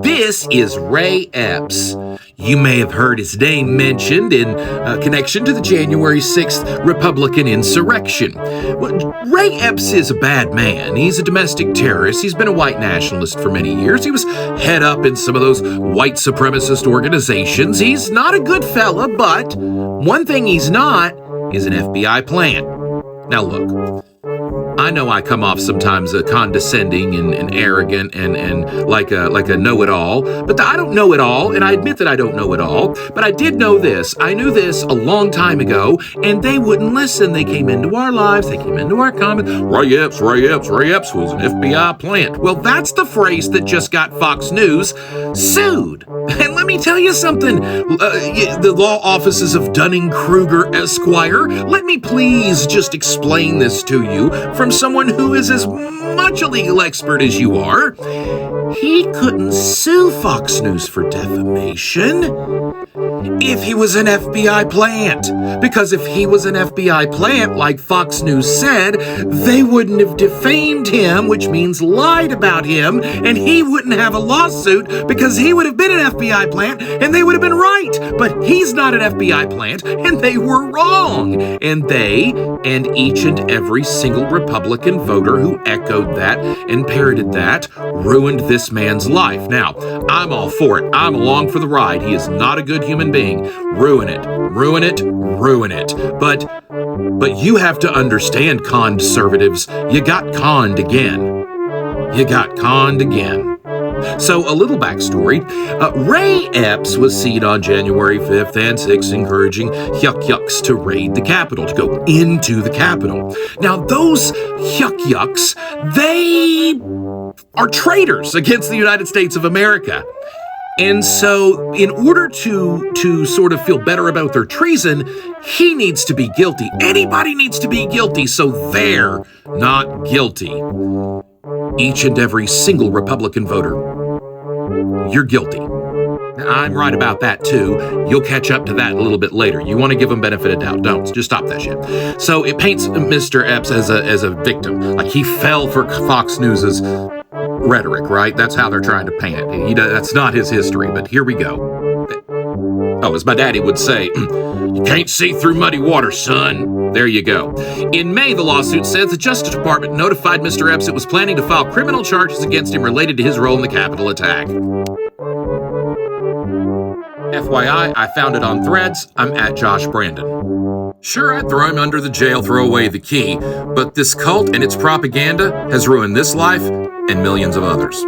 This is Ray Epps. You may have heard his name mentioned in connection to the January 6th Republican insurrection. Well, Ray Epps is a bad man. He's a domestic terrorist. He's been a white nationalist for many years. He was head up in some of those white supremacist organizations. He's not a good fella, but one thing he's not is an FBI plant. Now look, I know I come off sometimes condescending and arrogant and like a know-it-all, but I don't know it all, and I admit that I don't know it all, but I did know this. I knew this a long time ago, and they wouldn't listen. They came into our lives, they came into our comments. Ray Epps was an FBI plant. Well, that's the phrase that just got Fox News sued. And let me tell you something, the law offices of Dunning-Kruger Esquire, let me please just explain this to you from someone who is as much a legal expert as you are. He couldn't sue Fox News for defamation if he was an FBI plant. Because if he was an FBI plant, like Fox News said, they wouldn't have defamed him, which means lied about him, and he wouldn't have a lawsuit because he would have been an FBI plant and they would have been right. But he's not an FBI plant and they were wrong. And they, and each and every single Republican voter who echoed that and parroted that, ruined this man's life. Now, I'm all for it. I'm along for the ride. He is not a good human being. Ruin it. Ruin it. Ruin it. But you have to understand, Connedservatives, you got conned again. You got conned again. So, a little backstory. Ray Epps was seen on January 5th and 6th encouraging yucks to raid the Capitol, to go into the Capitol. Now, those yucks, they are traitors against the United States of America. And so, in order to sort of feel better about their treason, he needs to be guilty. Anybody needs to be guilty, so they're not guilty. Each and every single Republican voter, you're guilty. I'm right about that too. You'll catch up to that a little bit later. You want to give him benefit of doubt. Don't. Just stop that shit. So it paints Mr. Epps as a victim. Like he fell for Fox News's rhetoric, right? That's how they're trying to paint it. That's not his history, but here we go. Oh, as my daddy would say, you can't see through muddy water, son. There you go. In May, the lawsuit says the Justice Department notified Mr. Epps it was planning to file criminal charges against him related to his role in the Capitol attack. FYI, I found it on Threads. I'm at Josh Brandon. Sure, I'd throw him under the jail, throw away the key, but this cult and its propaganda has ruined this life and millions of others.